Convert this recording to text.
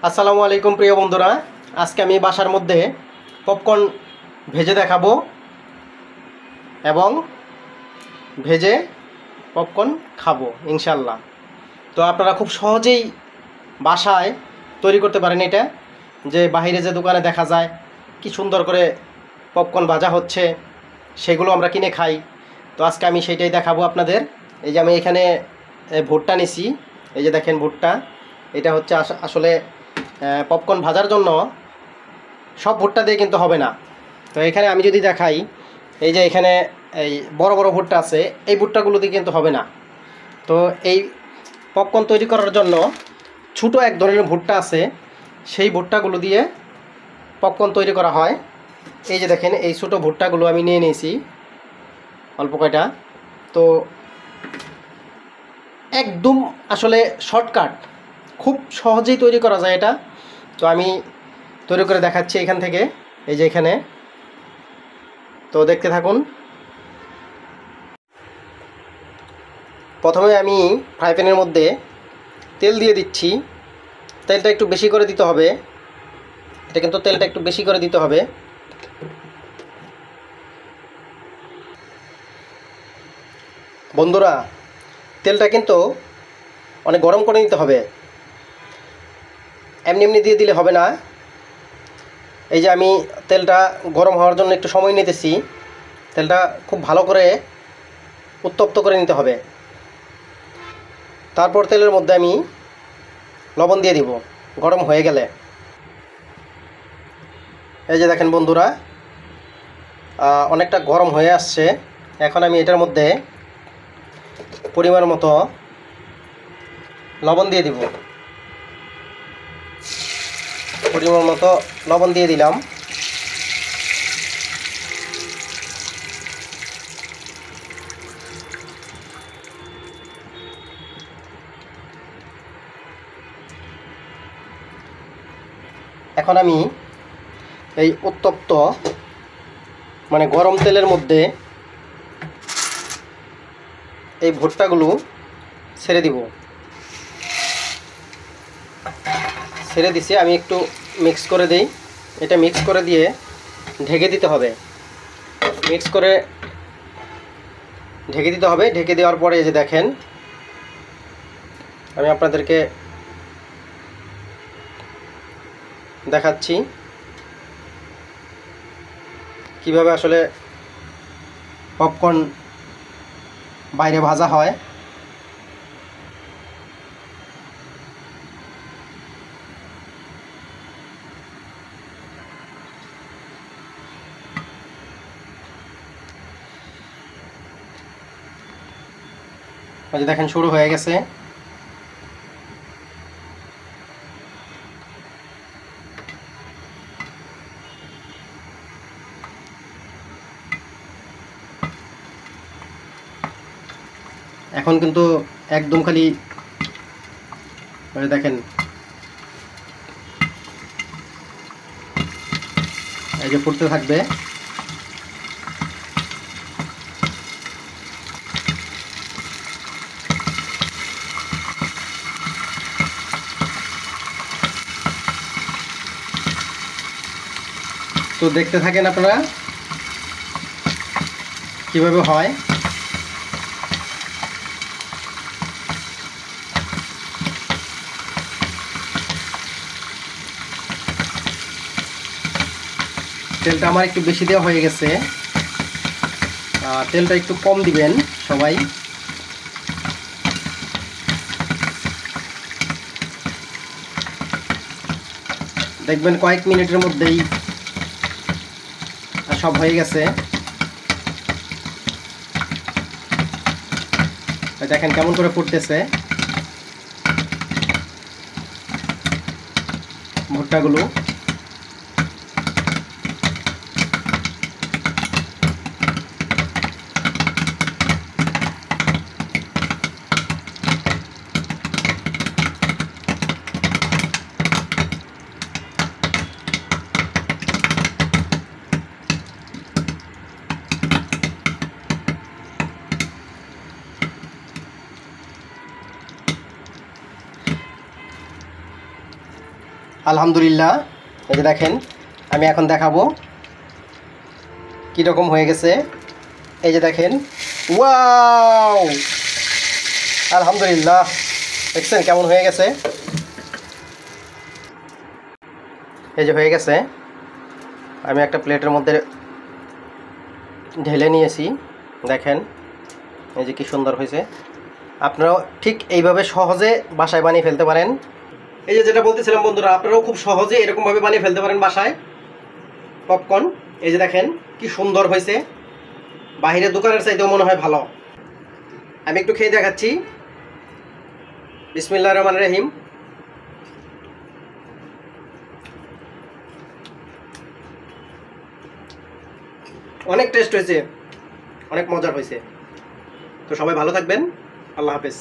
আসসালামু আলাইকুম প্রিয় বন্ধুরা, আজকে আমি বাসার মধ্যে পপকর্ন ভেজে দেখাবো এবং ভেজে পপকর্ন খাবো ইনশাল্লাহ। তো আপনারা খুব সহজেই বাসায় তৈরি করতে পারেন এটা, যে বাইরে যে দোকানে দেখা যায় কি সুন্দর করে পপকর্ন ভাজা হচ্ছে, সেগুলো আমরা কিনে খাই। তো আজকে আমি সেইটাই দেখাবো আপনাদের। এই যে আমি এখানে ভুট্টা নিছি, এই যে দেখেন ভুট্টা, এটা হচ্ছে আসলে পপকর্ন ভাজার জন্য সব ভুট্টা দিয়ে কিন্তু হবে না। তো এখানে আমি যদি দেখাই, এই যে এখানে এই বড় বড় ভুট্টা আছে, এই ভুট্টাগুলো দিয়ে কিন্তু হবে না। তো এই পপকর্ন তৈরি করার জন্য ছোটো এক ধরনের ভুট্টা আছে, সেই ভুট্টাগুলো দিয়ে পপকর্ন তৈরি করা হয়। এই যে দেখেন এই ছোটো ভুট্টাগুলো আমি নিয়ে নিয়েছি অল্প কয়টা। তো একদম আসলে শর্টকাট, খুব সহজেই তৈরি করা যায় এটা। তো আমি তৈরি করে দেখাচ্ছি এখান থেকে, এই যে এখানে। তো দেখতে থাকুন। প্রথমে আমি ফ্রাই প্যানের মধ্যে তেল দিয়ে দিচ্ছি। তেলটা একটু বেশি করে দিতে হবে, এটা কিন্তু তেলটা একটু বেশি করে দিতে হবে। বন্ধুরা, তেলটা কিন্তু অনেক গরম করে নিতে হবে, এমনি এমনি দিয়ে দিলে হবে না। এই যে আমি তেলটা গরম হওয়ার জন্য একটু সময় নিতেছি, তেলটা খুব ভালো করে উত্তপ্ত করে নিতে হবে। তারপর তেলের মধ্যে আমি লবণ দিয়ে দিব গরম হয়ে গেলে। এই যে দেখেন বন্ধুরা, অনেকটা গরম হয়ে আসছে। এখন আমি এটার মধ্যে পরিমাণ মতো লবণ দিয়ে দিব, পরিমাণ মতো লবণ দিয়ে দিলাম। এখন আমি এই উত্তপ্ত মানে গরম তেলের মধ্যে এই ভুট্টাগুলো ছেড়ে দিব। ছেড়ে দিছি, আমি একটু মিক্স করে দিই। এটা মিক্স করে দিয়ে ঢেকে দিতে হবে, মিক্স করে ঢেকে দিতে হবে। ঢেকে দেওয়ার পরে এই যে দেখেন, আমি আপনাদেরকে দেখাচ্ছি কিভাবে আসলে পপকর্ন বাইরে ভাজা হয়। ওই যে দেখেন শুরু হয়ে গেছে। এখন কিন্তু একদম খালি দেখেন, এই যে ফুটতে থাকবে। তো দেখতে থাকেন আপনারা কিভাবে হয়। তেলটা আমার একটু বেশি দেওয়া হয়ে গেছে, তেলটা একটু কম দিবেন সবাই। দেখবেন কয়েক মিনিটের মধ্যেই সব হয়ে গেছে। দেখেন কেমন করে ফুটতেছে ভুট্টাগুলো। আলহামদুলিল্লাহ, এই যে দেখেন আমি এখন দেখাবো কীরকম হয়ে গেছে। এই যে দেখেন, ওয়াও, আলহামদুলিল্লাহ, দেখছেন কেমন হয়ে গেছে। এই যে হয়ে গেছে, আমি একটা প্লেটের মধ্যে ঢেলে নিয়েছি, দেখেন এই যে কি সুন্দর হয়েছে। আপনারাও ঠিক এইভাবে সহজে বাসায় বানিয়ে ফেলতে পারেন। এই যে যেটা বলতেছিলাম বন্ধুরা, আপনারাও খুব সহজে এরকমভাবে বানিয়ে ফেলতে পারেন বাসায় পপকর্ন। এই যে দেখেন কি সুন্দর হয়েছে, বাহিরের দোকানের চাইতেও মনে হয় ভালো। আমি একটু খেয়ে দেখাচ্ছি। বিসমিল্লাহির রহমানির রহিম। অনেক টেস্ট হয়েছে, অনেক মজার হয়েছে। তো সবাই ভালো থাকবেন, আল্লাহ হাফেজ।